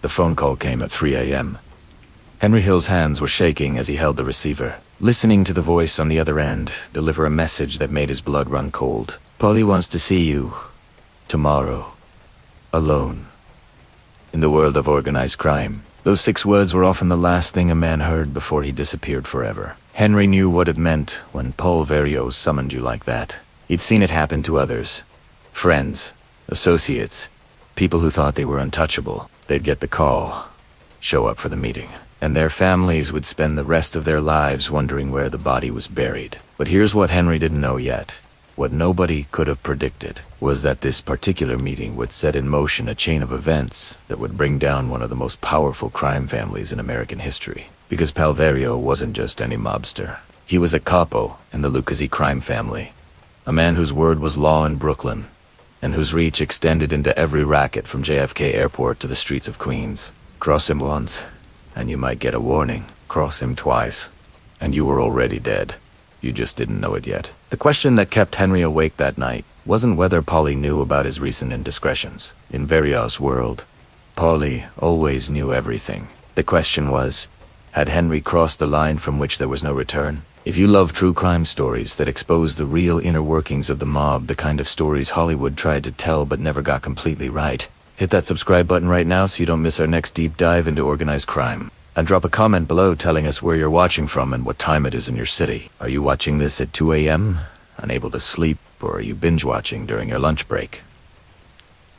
The phone call came at 3 a.m. Henry Hill's hands were shaking as he held the receiver, listening to the voice on the other end deliver a message that made his blood run cold. Paulie wants to see you. Tomorrow. Alone. In the world of organized crime, those 6 words were often the last thing a man heard before he disappeared forever. Henry knew what it meant when Paul Vario summoned you like that. He'd seen it happen to others. Friends, associates, people who thought they were untouchable. They'd get the call, show up for the meeting, and their families would spend the rest of their lives wondering where the body was buried. But here's what Henry didn't know yet. What nobody could have predicted was that this particular meeting would set in motion a chain of events that would bring down one of the most powerful crime families in American history. Because Paul Vario wasn't just any mobster. He was a capo in the lucchese crime family. A man whose word was law in Brooklyn, and whose reach extended into every racket from JFK Airport to the streets of Queens. Cross him once, and you might get a warning. Cross him twice, and you were already dead. You just didn't know it yet. The question that kept Henry awake that night wasn't whether Paulie knew about his recent indiscretions. In Vario's world, Paulie always knew everything. The question was, had Henry crossed the line from which there was no return? If you love true crime stories that expose the real inner workings of the mob, the kind of stories Hollywood tried to tell but never got completely right, hit that subscribe button right now so you don't miss our next deep dive into organized crime. And drop a comment below telling us where you're watching from and what time it is in your city. Are you watching this at 2 a.m., unable to sleep, or are you binge watching during your lunch break?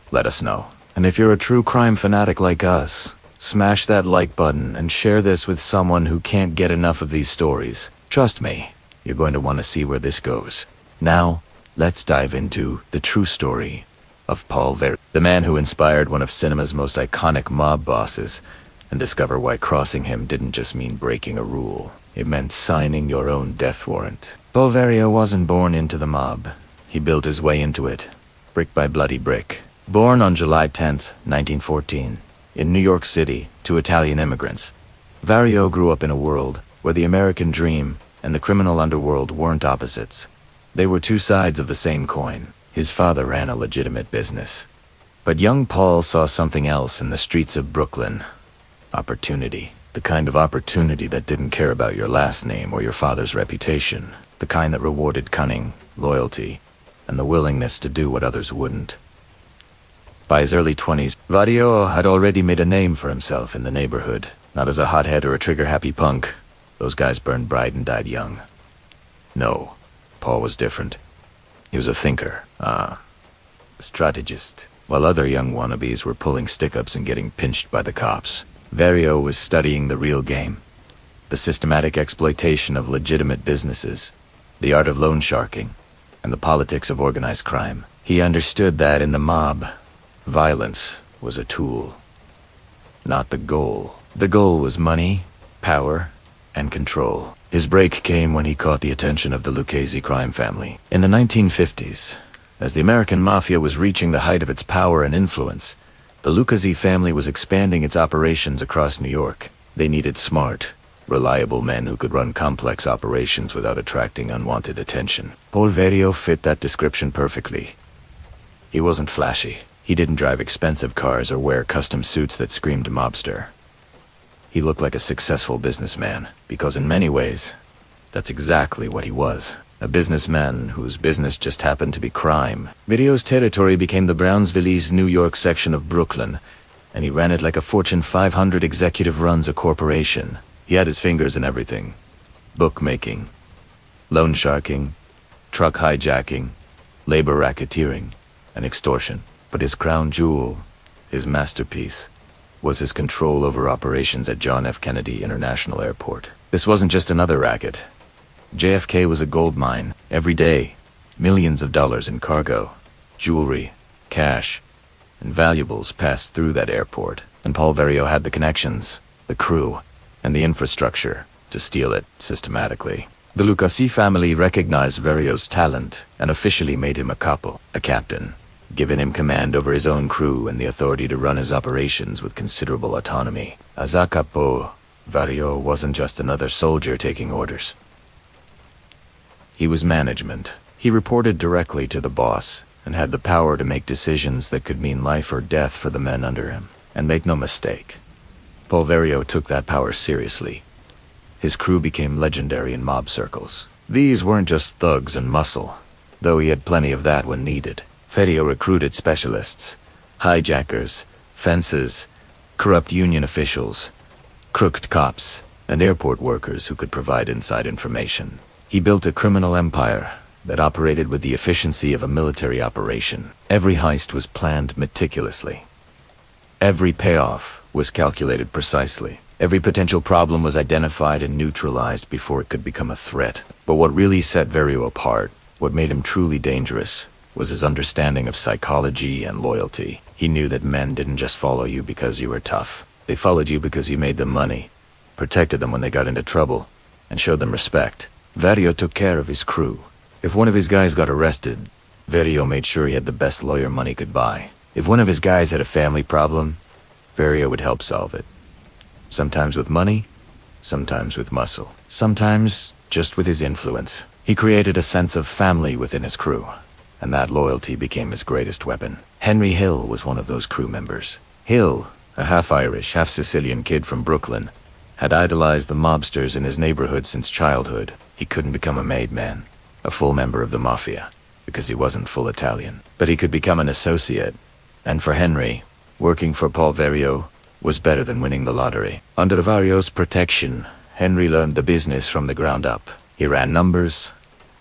Let us know. And if you're a true crime fanatic like us, smash that like button and share this with someone who can't get enough of these stories. Trust me, you're going to want to see where this goes. Now, let's dive into the true story of Paul Vario, the man who inspired one of cinema's most iconic mob bosses, and discover why crossing him didn't just mean breaking a rule. It meant signing your own death warrant. Paul Vario wasn't born into the mob. He built his way into it, brick by bloody brick. Born on July 10th, 1914, in New York City to Italian immigrants, Vario grew up in a world where the American dream and the criminal underworld weren't opposites. They were two sides of the same coin. His father ran a legitimate business. But young Paul saw something else in the streets of Brooklyn. Opportunity. The kind of opportunity that didn't care about your last name or your father's reputation. The kind that rewarded cunning, loyalty, and the willingness to do what others wouldn't. By his early 20s, Vario had already made a name for himself in the neighborhood. Not as a hothead or a trigger-happy punk. Those guys burned bright and died young. No, Paul was different. He was a thinker, a strategist. While other young wannabes were pulling stick-ups and getting pinched by the cops, Vario was studying the real game. The systematic exploitation of legitimate businesses, the art of loan sharking, and the politics of organized crime. He understood that in the mob, violence was a tool, not the goal. The goal was money, power, and control. His break came when he caught the attention of the lucchese crime family. In the 1950s, as the American Mafia was reaching the height of its power and influence, the lucchese family was expanding its operations across New York. They needed smart, reliable men who could run complex operations without attracting unwanted attention. Paul Vario fit that description perfectly. He wasn't flashy. He didn't drive expensive cars or wear custom suits that screamed mobster. He looked like a successful businessman, because in many ways, that's exactly what he was. A businessman whose business just happened to be crime. Vario's territory became the Brownsville's New York section of Brooklyn, and he ran it like a Fortune 500 executive runs a corporation. He had his fingers in everything. Bookmaking, loan sharking, truck hijacking, labor racketeering, and extortion. But his crown jewel, his masterpiece, was his control over operations at John F. Kennedy International Airport. This wasn't just another racket. JFK was a gold mine. Every day, millions of dollars in cargo, jewelry, cash, and valuables passed through that airport. And Paul Vario had the connections, the crew, and the infrastructure to steal it systematically. The Lucchese family recognized Vario's talent and officially made him a capo, a captain, giving him command over his own crew and the authority to run his operations with considerable autonomy. As a capo, Vario wasn't just another soldier taking orders. He was management. He reported directly to the boss and had the power to make decisions that could mean life or death for the men under him. And make no mistake, Paul Vario took that power seriously. His crew became legendary in mob circles. These weren't just thugs and muscle, though he had plenty of that when needed. Vario recruited specialists, hijackers, fences, corrupt union officials, crooked cops, and airport workers who could provide inside information. He built a criminal empire that operated with the efficiency of a military operation. Every heist was planned meticulously. Every payoff was calculated precisely. Every potential problem was identified and neutralized before it could become a threat. But what really set Vario apart, what made him truly dangerous, was his understanding of psychology and loyalty. He knew that men didn't just follow you because you were tough. They followed you because you made them money, protected them when they got into trouble, and showed them respect. Vario took care of his crew. If one of his guys got arrested, Vario made sure he had the best lawyer money could buy. If one of his guys had a family problem, Vario would help solve it. Sometimes with money, sometimes with muscle, sometimes just with his influence. He created a sense of family within his crew, and that loyalty became his greatest weapon. Henry Hill was one of those crew members. Hill, a half-Irish, half-Sicilian kid from Brooklyn, had idolized the mobsters in his neighborhood since childhood. He couldn't become a made man, a full member of the Mafia, because he wasn't full Italian. But he could become an associate, and for Henry, working for Paul Vario was better than winning the lottery. Under Vario's protection, Henry learned the business from the ground up. He ran numbers,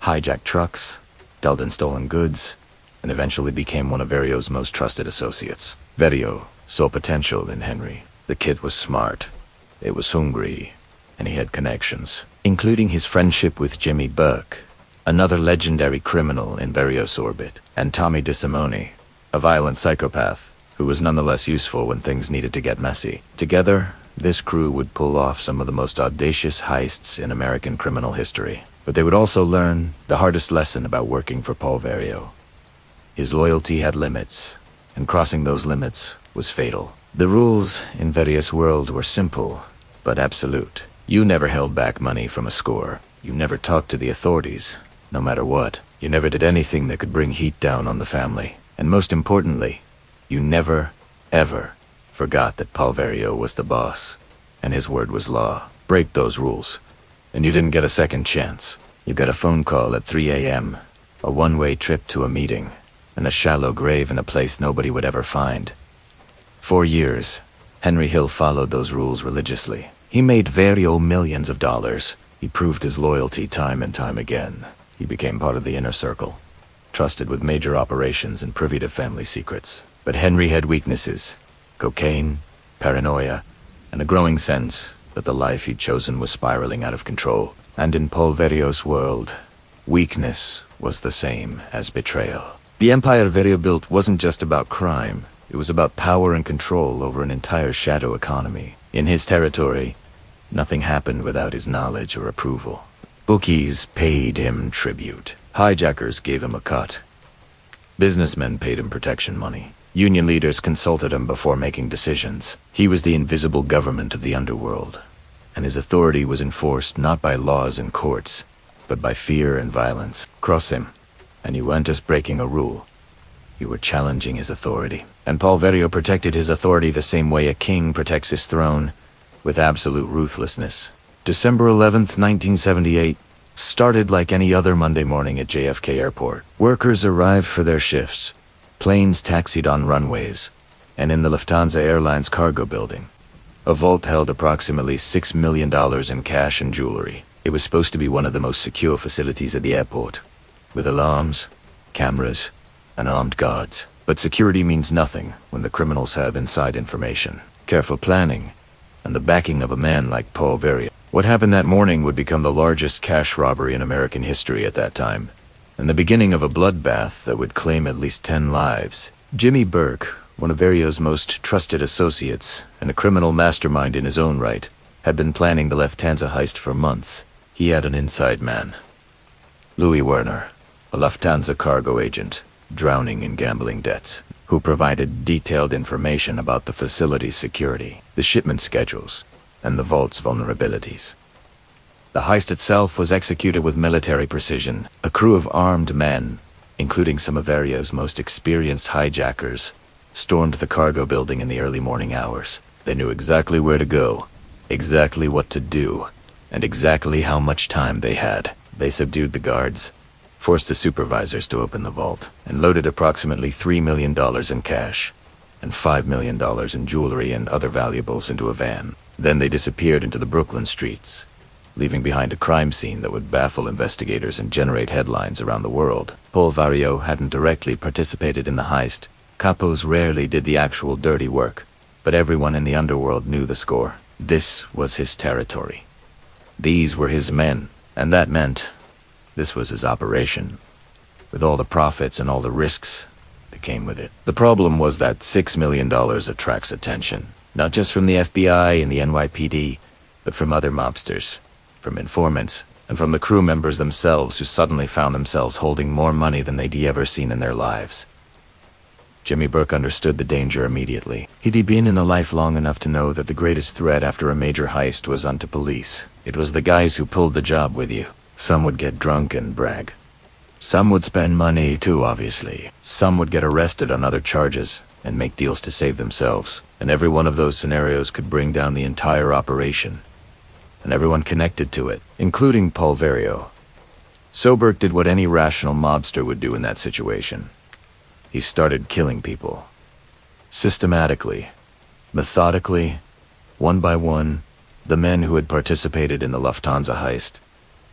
hijacked trucks, dealt in stolen goods, and eventually became one of Vario's most trusted associates. Vario saw potential in Henry. The kid was smart, it was hungry, and he had connections, including his friendship with Jimmy Burke, another legendary criminal in Vario's orbit, and Tommy DeSimone, a violent psychopath who was nonetheless useful when things needed to get messy. Together, this crew would pull off some of the most audacious heists in American criminal history. But they would also learn the hardest lesson about working for Paul Vario. His loyalty had limits, and crossing those limits was fatal. The rules in Vario's world were simple, but absolute. You never held back money from a score. You never talked to the authorities, no matter what. You never did anything that could bring heat down on the family. And most importantly, you never, ever forgot that Paul Vario was the boss, and his word was law. Break those rules, and you didn't get a second chance. You got a phone call at 3 a.m., a one-way trip to a meeting, and a shallow grave in a place nobody would ever find. 4 years, Henry Hill followed those rules religiously. He made Vario millions of dollars. He proved his loyalty time and time again. He became part of the inner circle, trusted with major operations and privy to family secrets. But Henry had weaknesses: cocaine, paranoia, and a growing sense that the life he'd chosen was spiraling out of control. And in Paul Vario's world, weakness was the same as betrayal. The empire Vario built wasn't just about crime. It was about power and control over an entire shadow economy. In his territory, nothing happened without his knowledge or approval. Bookies paid him tribute. Hijackers gave him a cut. Businessmen paid him protection money. Union leaders consulted him before making decisions. He was the invisible government of the underworld, and his authority was enforced not by laws and courts, but by fear and violence. Cross him, and you weren't just breaking a rule. You were challenging his authority. And Paul Vario protected his authority the same way a king protects his throne, with absolute ruthlessness. December 11th, 1978, started like any other Monday morning at JFK Airport. Workers arrived for their shifts. Planes taxied on runways, and in the Lufthansa Airlines cargo building, a vault held approximately $6 million in cash and jewelry. It was supposed to be one of the most secure facilities at the airport, with alarms, cameras, and armed guards. But security means nothing when the criminals have inside information, careful planning, and the backing of a man like Paul Vario. What happened that morning would become the largest cash robbery in American history at that time, and the beginning of a bloodbath that would claim at least 10 lives. Jimmy Burke, one of Vario's most trusted associates, and a criminal mastermind in his own right, had been planning the Lufthansa heist for months. He had an inside man, Louis Werner, a Lufthansa cargo agent, drowning in gambling debts, who provided detailed information about the facility's security, the shipment schedules, and the vault's vulnerabilities. The heist itself was executed with military precision. A crew of armed men, including some of Vario's most experienced hijackers, stormed the cargo building in the early morning hours. They knew exactly where to go, exactly what to do, and exactly how much time they had. They subdued the guards, forced the supervisors to open the vault, and loaded approximately $3 million in cash and $5 million in jewelry and other valuables into a van. Then they disappeared into the Brooklyn streets, leaving behind a crime scene that would baffle investigators and generate headlines around the world. Paul Vario hadn't directly participated in the heist. Capos rarely did the actual dirty work, but everyone in the underworld knew the score. This was his territory. These were his men, and that meant this was his operation, with all the profits and all the risks that came with it. The problem was that $6 million attracts attention, not just from the FBI and the NYPD, but from other mobsters, from informants, and from the crew members themselves who suddenly found themselves holding more money than they'd ever seen in their lives. Jimmy Burke understood the danger immediately. He'd been in the life long enough to know that the greatest threat after a major heist was unto police. It was the guys who pulled the job with you. Some would get drunk and brag. Some would spend money too, obviously. Some would get arrested on other charges and make deals to save themselves. And every one of those scenarios could bring down the entire operation, and everyone connected to it, including Paul Vario. So Burke did what any rational mobster would do in that situation. He started killing people. Systematically, methodically, one by one, the men who had participated in the Lufthansa heist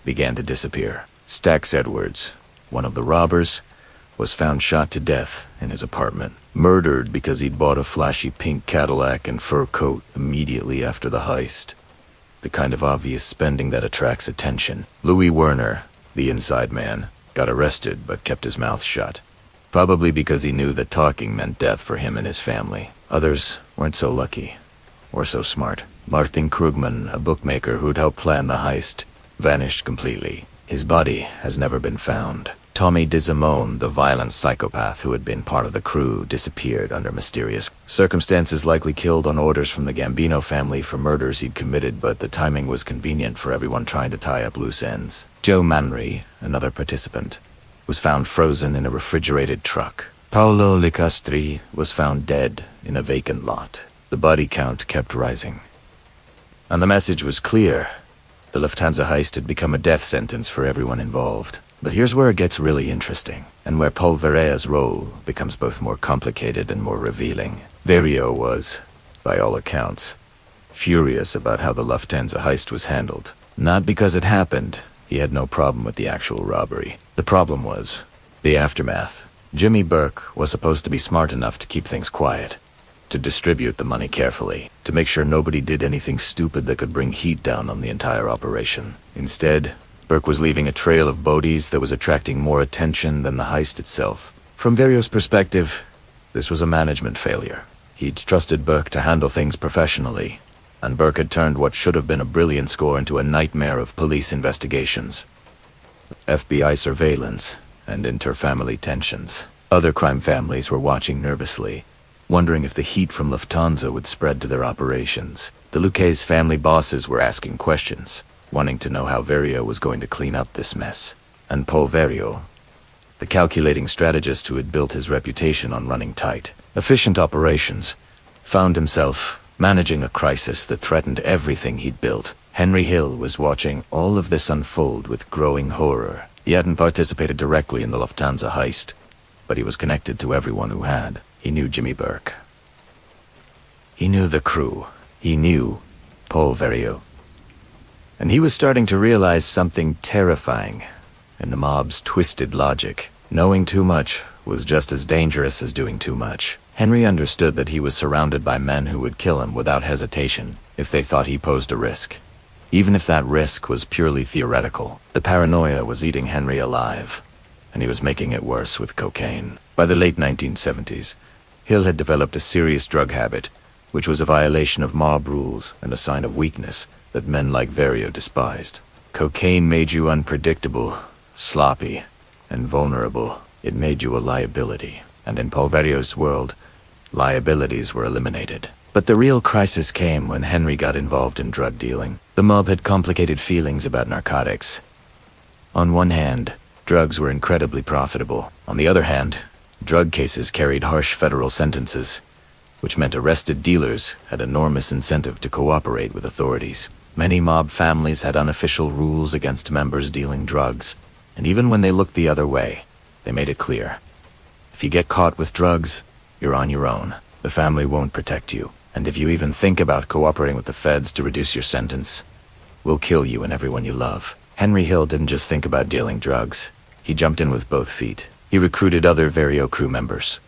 began to disappear. Stax Edwards, one of the robbers, was found shot to death in his apartment, murdered because he'd bought a flashy pink Cadillac and fur coat immediately after the heist. The kind of obvious spending that attracts attention. Louis Werner, the inside man, got arrested but kept his mouth shut, probably because he knew that talking meant death for him and his family. Others weren't so lucky, or so smart. Martin Krugman, a bookmaker who'd helped plan the heist, vanished completely. His body has never been found. Tommy DeSimone, the violent psychopath who had been part of the crew, disappeared under mysterious circumstances, likely killed on orders from the Gambino family for murders he'd committed, but the timing was convenient for everyone trying to tie up loose ends. Joe Manry, another participant, was found frozen in a refrigerated truck. Paolo Licastri was found dead in a vacant lot. The body count kept rising. And the message was clear. The Lufthansa heist had become a death sentence for everyone involved. But here's where it gets really interesting, and where Paul Vario's role becomes both more complicated and more revealing. Vario was, by all accounts, furious about how the Lufthansa heist was handled. Not because it happened. He had no problem with the actual robbery. The problem was the aftermath. Jimmy Burke was supposed to be smart enough to keep things quiet, to distribute the money carefully, to make sure nobody did anything stupid that could bring heat down on the entire operation. Instead, Burke was leaving a trail of bodies that was attracting more attention than the heist itself. From Vario's perspective, this was a management failure. He'd trusted Burke to handle things professionally, and Burke had turned what should have been a brilliant score into a nightmare of police investigations, FBI surveillance, and inter-family tensions. Other crime families were watching nervously, wondering if the heat from Lufthansa would spread to their operations. The lucchese family bosses were asking questions, wanting to know how Vario was going to clean up this mess. And Paul Vario, the calculating strategist who had built his reputation on running tight, efficient operations, found himself managing a crisis that threatened everything he'd built. Henry Hill was watching all of this unfold with growing horror. He hadn't participated directly in the Lufthansa heist, but he was connected to everyone who had. He knew Jimmy Burke. He knew the crew. He knew Paul Vario. And he was starting to realize something terrifying in the mob's twisted logic. Knowing too much was just as dangerous as doing too much. Henry understood that he was surrounded by men who would kill him without hesitation if they thought he posed a risk, even if that risk was purely theoretical. The paranoia was eating Henry alive, and he was making it worse with cocaine. By the late 1970s, Hill had developed a serious drug habit, which was a violation of mob rules and a sign of weakness that men like Vario despised. Cocaine made you unpredictable, sloppy, and vulnerable. It made you a liability. And in Paul Vario's world, liabilities were eliminated. But the real crisis came when Henry got involved in drug dealing. The mob had complicated feelings about narcotics. On one hand, drugs were incredibly profitable. On the other hand, Drug cases carried harsh federal sentences, which meant arrested dealers had enormous incentive to cooperate with authorities. Many mob families had unofficial rules against members dealing drugs, and even when they looked the other way, they made it clear. If you get caught with drugs, you're on your own. The family won't protect you, and if you even think about cooperating with the feds to reduce your sentence, we'll kill you and everyone you love. Henry Hill didn't just think about dealing drugs. He jumped in with both feet. He recruited other Vario crew members.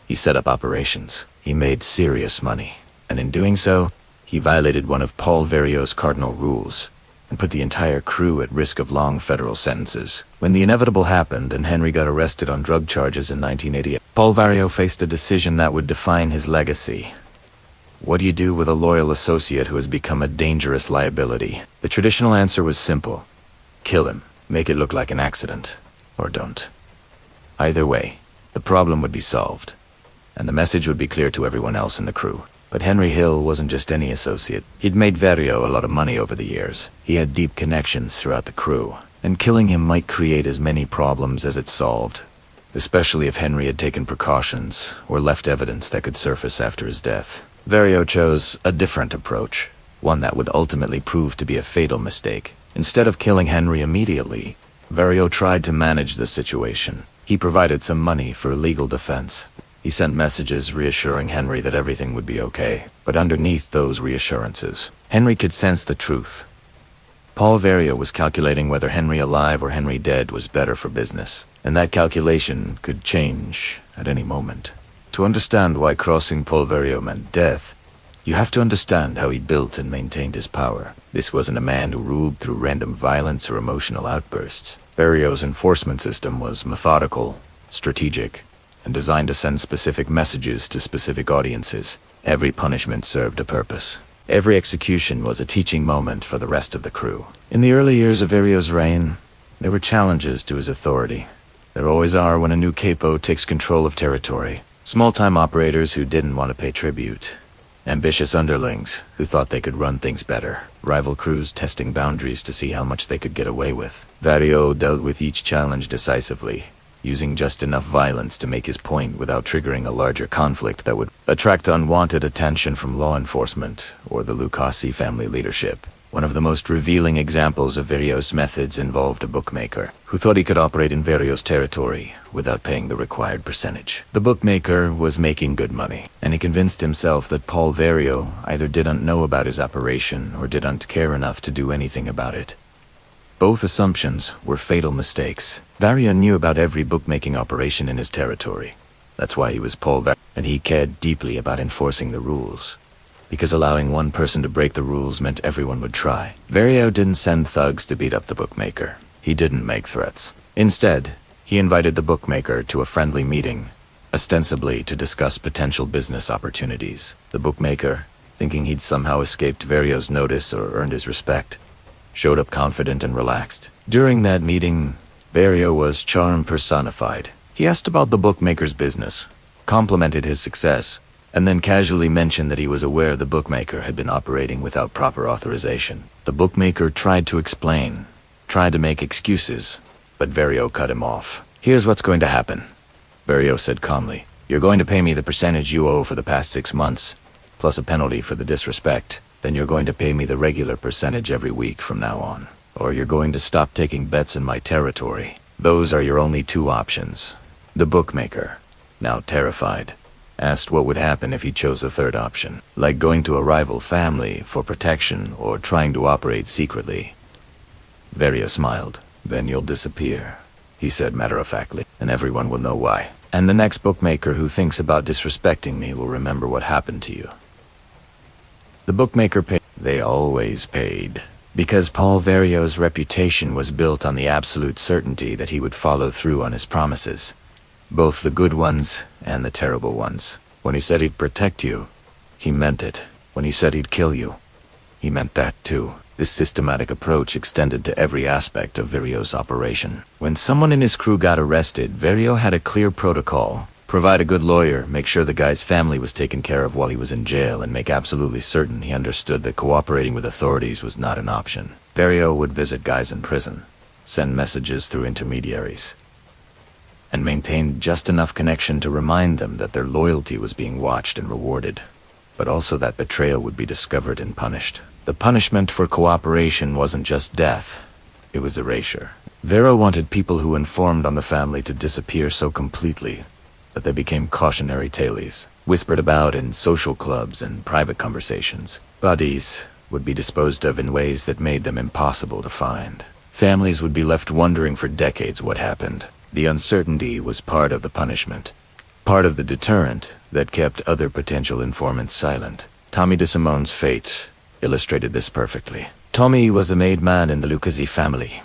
He set up operations. He made serious money, and in doing so, he violated one of Paul Vario's cardinal rules and put the entire crew at risk of long federal sentences. When the inevitable happened and Henry got arrested on drug charges in 1988, Paul Vario faced a decision that would define his legacy. What do you do with a loyal associate who has become a dangerous liability? The traditional answer was simple. Kill him, make it look like an accident, or don't. Either way, the problem would be solved, and the message would be clear to everyone else in the crew. But Henry Hill wasn't just any associate. He'd made Vario a lot of money over the years. He had deep connections throughout the crew, and killing him might create as many problems as it solved, especially if Henry had taken precautions or left evidence that could surface after his death. Vario chose a different approach, one that would ultimately prove to be a fatal mistake. Instead of killing Henry immediately, Vario tried to manage the situation. He provided some money for legal defense. He sent messages reassuring Henry that everything would be okay, but underneath those reassurances, Henry could sense the truth. Paul Vario was calculating whether Henry alive or Henry dead was better for business, and that calculation could change at any moment. To understand why crossing Paul Vario meant death, you have to understand how he built and maintained his power. This wasn't a man who ruled through random violence or emotional outbursts. Vario's enforcement system was methodical, strategic, and designed to send specific messages to specific audiences. Every punishment served a purpose. Every execution was a teaching moment for the rest of the crew. In the early years of Vario's reign, there were challenges to his authority. There always are when a new capo takes control of territory. Small-time operators who didn't want to pay tribute. Ambitious underlings who thought they could run things better. Rival crews testing boundaries to see how much they could get away with. Vario dealt with each challenge decisively, using just enough violence to make his point without triggering a larger conflict that would attract unwanted attention from law enforcement or the Lucchese family leadership. One of the most revealing examples of Vario's methods involved a bookmaker who thought he could operate in Vario's territory without paying the required percentage. The bookmaker was making good money, and he convinced himself that Paul Vario either didn't know about his operation or didn't care enough to do anything about it. Both assumptions were fatal mistakes. Vario knew about every bookmaking operation in his territory. That's why he was Paul Vario, and he cared deeply about enforcing the rules. Because allowing one person to break the rules meant everyone would try. Vario didn't send thugs to beat up the bookmaker. He didn't make threats. Instead, he invited the bookmaker to a friendly meeting, ostensibly to discuss potential business opportunities. The bookmaker, thinking he'd somehow escaped Vario's notice or earned his respect, showed up confident and relaxed. During that meeting, Vario was charm personified. He asked about the bookmaker's business, complimented his success, and then casually mentioned that he was aware the bookmaker had been operating without proper authorization. The bookmaker tried to explain, tried to make excuses, but Vario cut him off. "Here's what's going to happen," Vario said calmly. "You're going to pay me the percentage you owe for the past 6 months, plus a penalty for the disrespect. Then you're going to pay me the regular percentage every week from now on. Or you're going to stop taking bets in my territory. Those are your only 2 options." The bookmaker, now terrified, asked what would happen if he chose a third option, like going to a rival family for protection or trying to operate secretly. Vario smiled. "Then you'll disappear," he said matter-of-factly, "and everyone will know why. And the next bookmaker who thinks about disrespecting me will remember what happened to you." The bookmaker paid. They always paid. Because Paul Vario's reputation was built on the absolute certainty that he would follow through on his promises. Both the good ones and the terrible ones. When he said he'd protect you, he meant it. When he said he'd kill you, he meant that too. This systematic approach extended to every aspect of Vario's operation. When someone in his crew got arrested, Vario had a clear protocol. Provide a good lawyer, make sure the guy's family was taken care of while he was in jail, and make absolutely certain he understood that cooperating with authorities was not an option. Vario would visit guys in prison, send messages through intermediaries, and maintained just enough connection to remind them that their loyalty was being watched and rewarded, but also that betrayal would be discovered and punished. The punishment for cooperation wasn't just death, it was erasure. Vario wanted people who informed on the family to disappear so completely that they became cautionary tales, whispered about in social clubs and private conversations. Bodies would be disposed of in ways that made them impossible to find. Families would be left wondering for decades what happened. The uncertainty was part of the punishment, part of the deterrent that kept other potential informants silent. Tommy DeSimone's fate illustrated this perfectly. Tommy was a made man in the Lucchese family,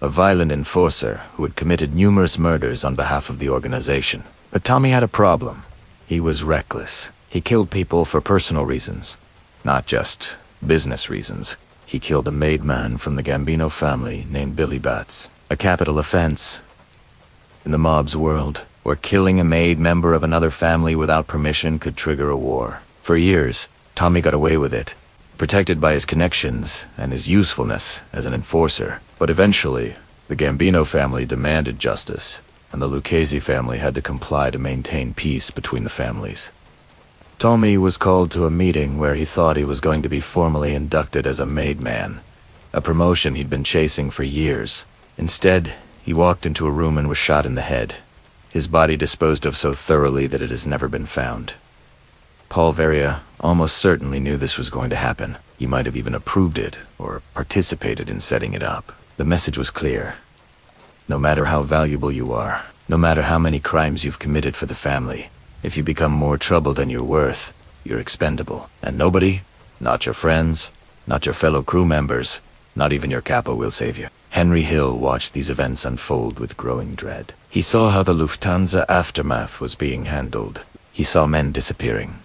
a violent enforcer who had committed numerous murders on behalf of the organization. But Tommy had a problem. He was reckless. He killed people for personal reasons, not just business reasons. He killed a made man from the Gambino family named Billy Batts, a capital offense in the mob's world, where killing a made member of another family without permission could trigger a war. For years, Tommy got away with it, protected by his connections and his usefulness as an enforcer. But eventually, the Gambino family demanded justice, and the Lucchese family had to comply to maintain peace between the families. Tommy was called to a meeting where he thought he was going to be formally inducted as a made man, a promotion he'd been chasing for years. Instead, he walked into a room and was shot in the head, his body disposed of so thoroughly that it has never been found. Paul Vario almost certainly knew this was going to happen. He might have even approved it or participated in setting it up. The message was clear. No matter how valuable you are, no matter how many crimes you've committed for the family, if you become more trouble than you're worth, you're expendable. And nobody, not your friends, not your fellow crew members, not even your capo will save you. Henry Hill watched these events unfold with growing dread. He saw how the Lufthansa aftermath was being handled. He saw men disappearing.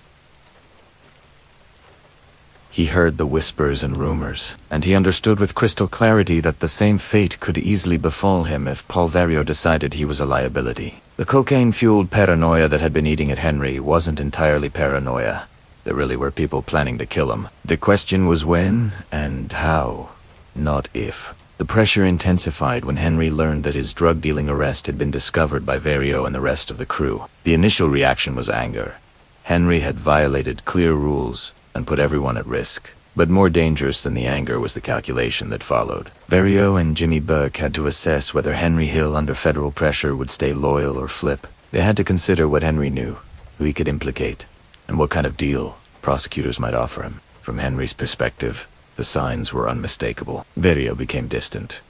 He heard the whispers and rumors, and he understood with crystal clarity that the same fate could easily befall him if Paul Vario decided he was a liability. The cocaine-fueled paranoia that had been eating at Henry wasn't entirely paranoia. There really were people planning to kill him. The question was when and how, not if. The pressure intensified when Henry learned that his drug-dealing arrest had been discovered by Vario and the rest of the crew. The initial reaction was anger. Henry had violated clear rules and put everyone at risk. But more dangerous than the anger was the calculation that followed. Vario and Jimmy Burke had to assess whether Henry Hill under federal pressure would stay loyal or flip. They had to consider what Henry knew, who he could implicate, and what kind of deal prosecutors might offer him. From Henry's perspective, the signs were unmistakable. Vario became distant.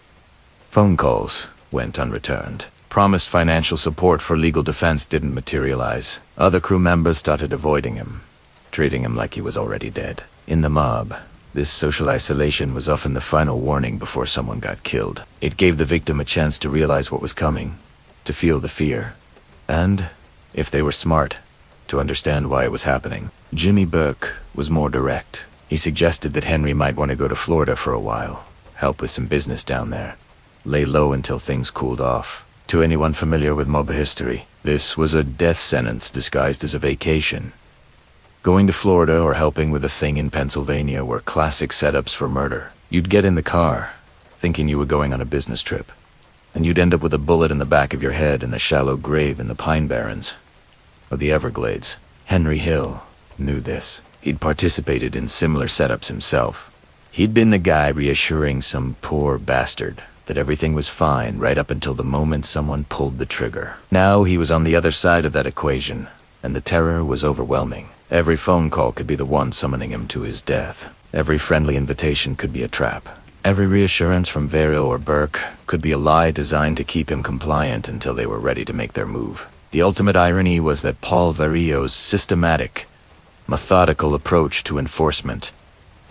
Phone calls went unreturned. Promised financial support for legal defense didn't materialize. Other crew members started avoiding him, treating him like he was already dead. In the mob, this social isolation was often the final warning before someone got killed. It gave the victim a chance to realize what was coming, to feel the fear, and, if they were smart, to understand why it was happening. Jimmy Burke was more direct. He suggested that Henry might want to go to Florida for a while, help with some business down there, lay low until things cooled off. To anyone familiar with mob history, this was a death sentence disguised as a vacation. Going to Florida or helping with a thing in Pennsylvania were classic setups for murder. You'd get in the car, thinking you were going on a business trip, and you'd end up with a bullet in the back of your head in a shallow grave in the Pine Barrens or the Everglades. Henry Hill knew this. He'd participated in similar setups himself. He'd been the guy reassuring some poor bastard that everything was fine right up until the moment someone pulled the trigger. Now he was on the other side of that equation, and the terror was overwhelming. Every phone call could be the one summoning him to his death. Every friendly invitation could be a trap. Every reassurance from Vario or Burke could be a lie designed to keep him compliant until they were ready to make their move. The ultimate irony was that Paul Vario's systematic, methodical approach to enforcement,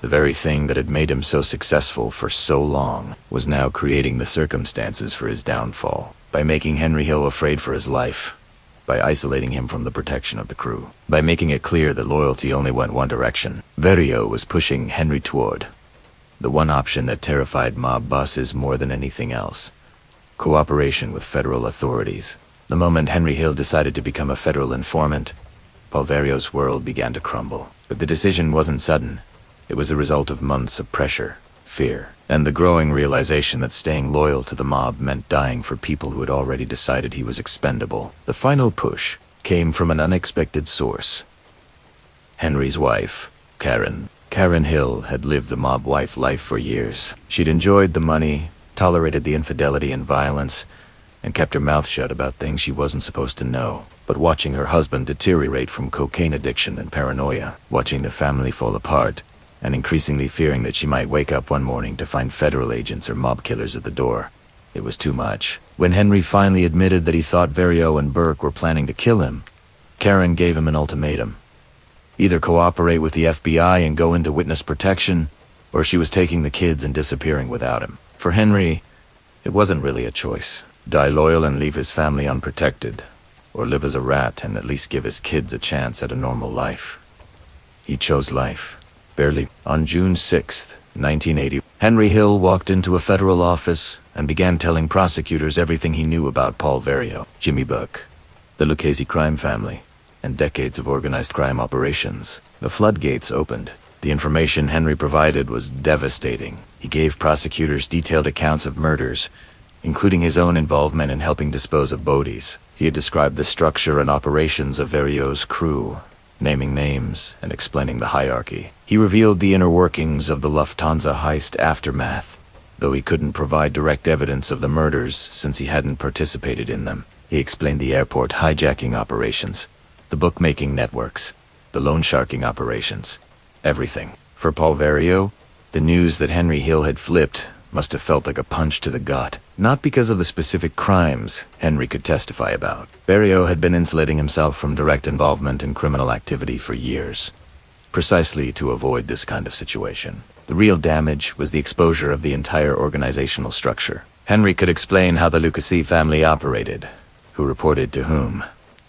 the very thing that had made him so successful for so long, was now creating the circumstances for his downfall. By making Henry Hill afraid for his life, by isolating him from the protection of the crew, by making it clear that loyalty only went one direction, Vario was pushing Henry toward the one option that terrified mob bosses more than anything else: cooperation with federal authorities. The moment Henry Hill decided to become a federal informant, Paul Vario's world began to crumble. But the decision wasn't sudden. It was the result of months of pressure, fear, and the growing realization that staying loyal to the mob meant dying for people who had already decided he was expendable. The final push came from an unexpected source. Henry's wife, Karen. Karen Hill had lived the mob wife life for years. She'd enjoyed the money, tolerated the infidelity and violence, and kept her mouth shut about things she wasn't supposed to know. But watching her husband deteriorate from cocaine addiction and paranoia, watching the family fall apart, and increasingly fearing that she might wake up one morning to find federal agents or mob killers at the door, it was too much. When Henry finally admitted that he thought Vario and Burke were planning to kill him, Karen gave him an ultimatum. Either cooperate with the FBI and go into witness protection, or she was taking the kids and disappearing without him. For Henry, it wasn't really a choice. Die loyal and leave his family unprotected, or live as a rat and at least give his kids a chance at a normal life. He chose life. Barely. On June 6th, 1980, Henry Hill walked into a federal office and began telling prosecutors everything he knew about Paul Vario, Jimmy Buck, the lucchese crime family, and decades of organized crime operations. The floodgates opened. The information Henry provided was devastating. He gave prosecutors detailed accounts of murders, including his own involvement in helping dispose of bodies. He had described the structure and operations of Vario's crew, naming names and explaining the hierarchy. He revealed the inner workings of the Lufthansa heist aftermath, though he couldn't provide direct evidence of the murders since he hadn't participated in them. He explained the airport hijacking operations, the bookmaking networks, the loan sharking operations, everything. For Paul Vario, the news that Henry Hill had flipped must have felt like a punch to the gut, not because of the specific crimes Henry could testify about. Vario had been insulating himself from direct involvement in criminal activity for years, precisely to avoid this kind of situation. The real damage was the exposure of the entire organizational structure. Henry could explain how the lucchese family operated, who reported to whom,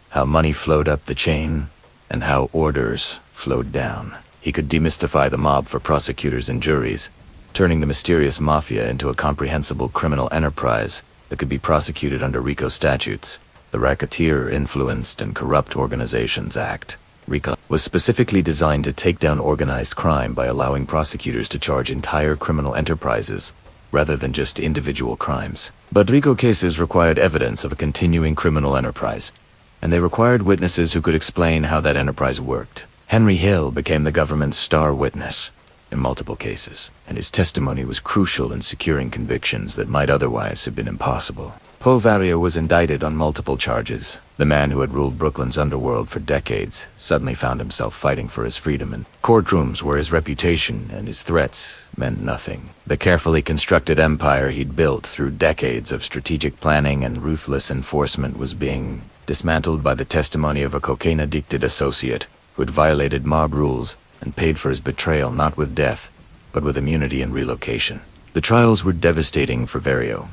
how money flowed up the chain, and how orders flowed down. He could demystify the mob for prosecutors and juries, turning the mysterious mafia into a comprehensible criminal enterprise that could be prosecuted under RICO statutes. The Racketeer-Influenced and Corrupt Organizations Act, RICO, was specifically designed to take down organized crime by allowing prosecutors to charge entire criminal enterprises rather than just individual crimes. But RICO cases required evidence of a continuing criminal enterprise, and they required witnesses who could explain how that enterprise worked. Henry Hill became the government's star witness in multiple cases, and his testimony was crucial in securing convictions that might otherwise have been impossible. Paul Vario was indicted on multiple charges. The man who had ruled Brooklyn's underworld for decades suddenly found himself fighting for his freedom in courtrooms where his reputation and his threats meant nothing. The carefully constructed empire he'd built through decades of strategic planning and ruthless enforcement was being dismantled by the testimony of a cocaine-addicted associate who had violated mob rules and paid for his betrayal not with death, but with immunity and relocation. The trials were devastating for Vario.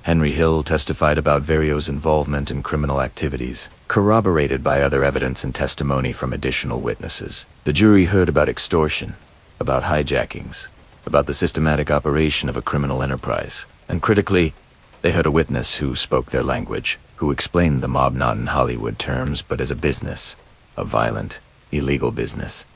Henry Hill testified about Vario's involvement in criminal activities, corroborated by other evidence and testimony from additional witnesses. The jury heard about extortion, about hijackings, about the systematic operation of a criminal enterprise, and critically, they heard a witness who spoke their language, who explained the mob not in Hollywood terms, but as a business, a violent, illegal business,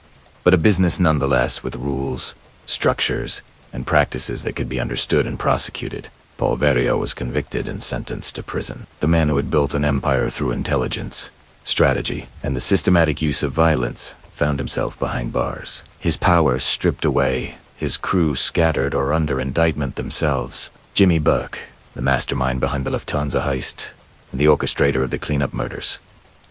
but a business nonetheless with rules, structures, and practices that could be understood and prosecuted. Paul Vario was convicted and sentenced to prison. The man who had built an empire through intelligence, strategy, and the systematic use of violence found himself behind bars. His power stripped away, his crew scattered or under indictment themselves. Jimmy Buck, the mastermind behind the Lufthansa heist, and the orchestrator of the cleanup murders,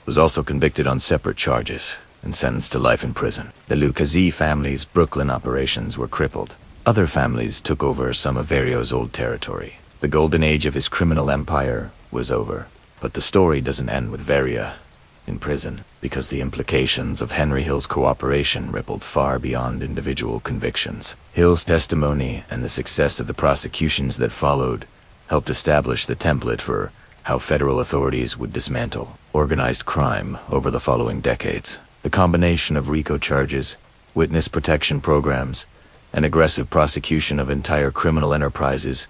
was also convicted on separate charges and sentenced to life in prison. The lucchese family's Brooklyn operations were crippled. Other families took over some of Vario's old territory. The golden age of his criminal empire was over. But the story doesn't end with Vario in prison, because the implications of Henry Hill's cooperation rippled far beyond individual convictions. Hill's testimony and the success of the prosecutions that followed helped establish the template for how federal authorities would dismantle organized crime over the following decades. The combination of RICO charges, witness protection programs, and aggressive prosecution of entire criminal enterprises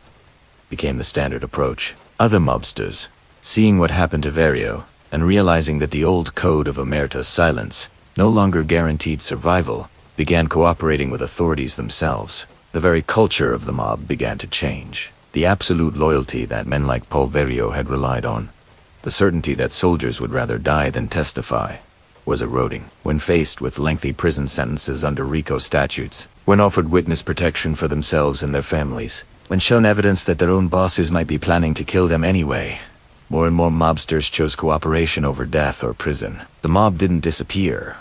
became the standard approach. Other mobsters, seeing what happened to Vario and realizing that the old code of omerta's silence no longer guaranteed survival, began cooperating with authorities themselves. The very culture of the mob began to change. The absolute loyalty that men like Paul Vario had relied on, the certainty that soldiers would rather die than testify, was eroding. When faced with lengthy prison sentences under RICO statutes, when offered witness protection for themselves and their families, when shown evidence that their own bosses might be planning to kill them anyway, more and more mobsters chose cooperation over death or prison. The mob didn't disappear,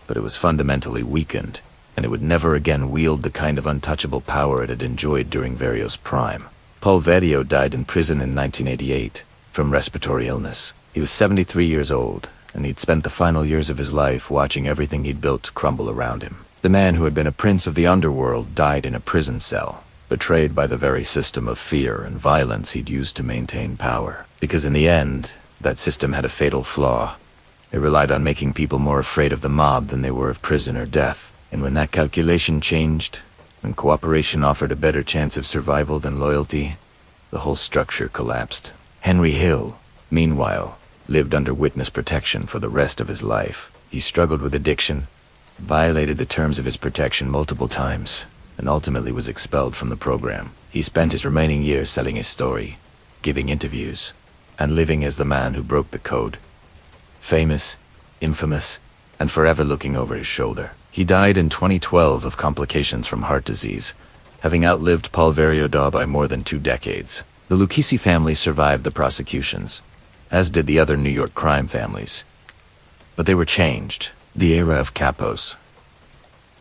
but it was fundamentally weakened, and it would never again wield the kind of untouchable power it had enjoyed during Vario's prime. Paul Vario died in prison in 1988 from respiratory illness. He was 73 years old, and he'd spent the final years of his life watching everything he'd built crumble around him. The man who had been a prince of the underworld died in a prison cell, betrayed by the very system of fear and violence he'd used to maintain power. Because in the end, that system had a fatal flaw. It relied on making people more afraid of the mob than they were of prison or death. And when that calculation changed, when cooperation offered a better chance of survival than loyalty, the whole structure collapsed. Henry Hill, meanwhile, lived under witness protection for the rest of his life. He struggled with addiction, violated the terms of his protection multiple times, and ultimately was expelled from the program. He spent his remaining years selling his story, giving interviews, and living as the man who broke the code. Famous, infamous, and forever looking over his shoulder. He died in 2012 of complications from heart disease, having outlived Paul Vario by more than 2 decades. The Lucchese family survived the prosecutions, as did the other New York crime families. But they were changed. The era of capos,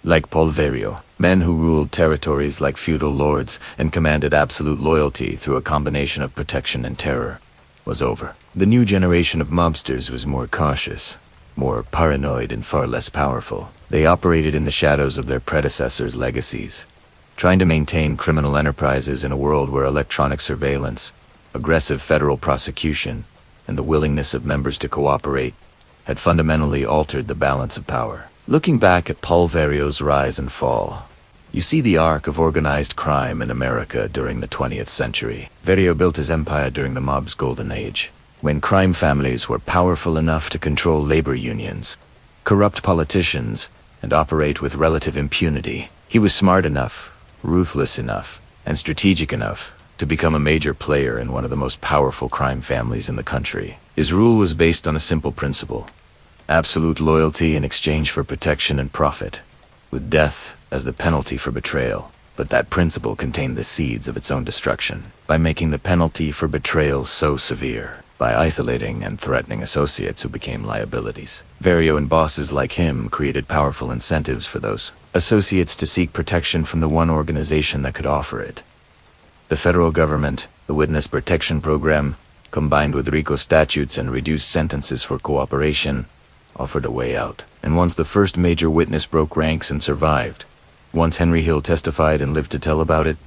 like Paul Vario, men who ruled territories like feudal lords and commanded absolute loyalty through a combination of protection and terror, was over. The new generation of mobsters was more cautious, more paranoid, and far less powerful. They operated in the shadows of their predecessors' legacies, trying to maintain criminal enterprises in a world where electronic surveillance, aggressive federal prosecution, and the willingness of members to cooperate had fundamentally altered the balance of power. Looking back at Paul Vario's rise and fall, you see the arc of organized crime in America during the 20th century. Vario built his empire during the mob's golden age, when crime families were powerful enough to control labor unions, corrupt politicians, and operate with relative impunity. He was smart enough, ruthless enough, and strategic enough to become a major player in one of the most powerful crime families in the country. His rule was based on a simple principle: absolute loyalty in exchange for protection and profit, with death as the penalty for betrayal. But that principle contained the seeds of its own destruction. By making the penalty for betrayal so severe, by isolating and threatening associates who became liabilities, Vario and bosses like him created powerful incentives for those associates to seek protection from the one organization that could offer it. The federal government, the Witness Protection Program, combined with RICO statutes and reduced sentences for cooperation, offered a way out. And once the first major witness broke ranks and survived, once Henry Hill testified and lived to tell about it,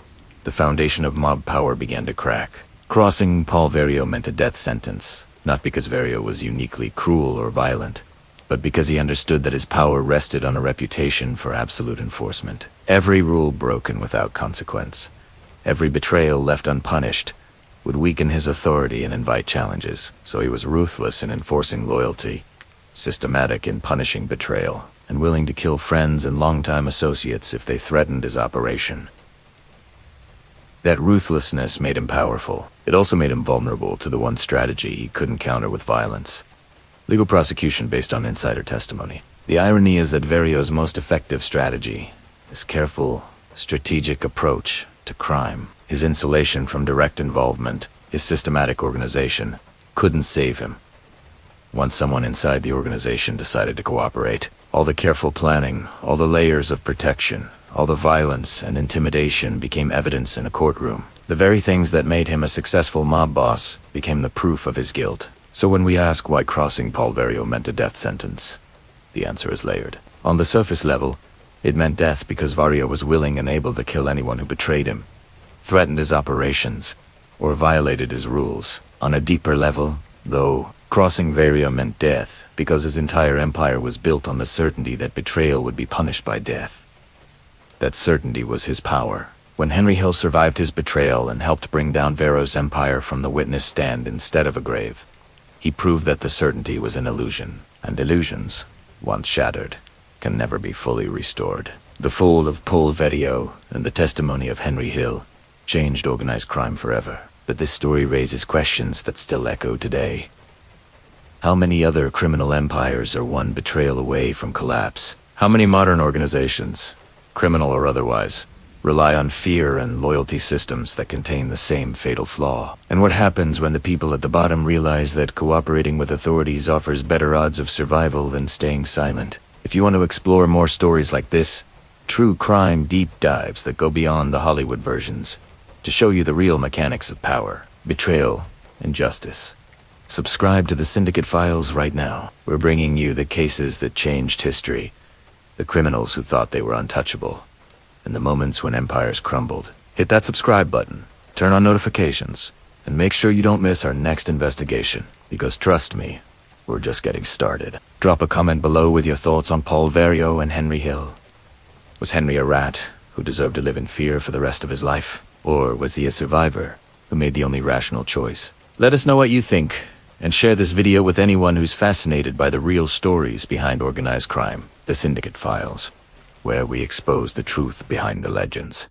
the foundation of mob power began to crack. Crossing Paul Vario meant a death sentence, not because Vario was uniquely cruel or violent, but because he understood that his power rested on a reputation for absolute enforcement. Every rule broken without consequence, every betrayal left unpunished, would weaken his authority and invite challenges. So he was ruthless in enforcing loyalty, systematic in punishing betrayal, and willing to kill friends and longtime associates if they threatened his operation. That ruthlessness made him powerful. It also made him vulnerable to the one strategy he couldn't counter with violence: legal prosecution based on insider testimony. The irony is that Vario's most effective strategy, his careful, strategic approach to crime, his insulation from direct involvement, his systematic organization, couldn't save him. Once someone inside the organization decided to cooperate, all the careful planning, all the layers of protection, all the violence and intimidation became evidence in a courtroom. The very things that made him a successful mob boss became the proof of his guilt. So when we ask why crossing Paul Vario meant a death sentence, the answer is layered. On the surface level, it meant death because Vario was willing and able to kill anyone who betrayed him, threatened his operations, or violated his rules. On a deeper level, though, crossing Vario meant death because his entire empire was built on the certainty that betrayal would be punished by death. That certainty was his power. When Henry Hill survived his betrayal and helped bring down Vario's empire from the witness stand instead of a grave, he proved that the certainty was an illusion, and illusions, once shattered, can never be fully restored. The fall of Paul Vario and the testimony of Henry Hill changed organized crime forever. But this story raises questions that still echo today. How many other criminal empires are one betrayal away from collapse? How many modern organizations, criminal or otherwise, rely on fear and loyalty systems that contain the same fatal flaw? And what happens when the people at the bottom realize that cooperating with authorities offers better odds of survival than staying silent? If you want to explore more stories like this, true crime deep dives that go beyond the Hollywood versions, to show you the real mechanics of power, betrayal, and justice, subscribe to the Syndicate Files right now. We're bringing you the cases that changed history, the criminals who thought they were untouchable, and the moments when empires crumbled. Hit that subscribe button, turn on notifications, and make sure you don't miss our next investigation, because trust me, we're just getting started. Drop a comment below with your thoughts on Paul Vario and Henry Hill. Was Henry a rat who deserved to live in fear for the rest of his life? Or was he a survivor who made the only rational choice? Let us know what you think, and share this video with anyone who's fascinated by the real stories behind organized crime, the Syndicate Files, where we expose the truth behind the legends.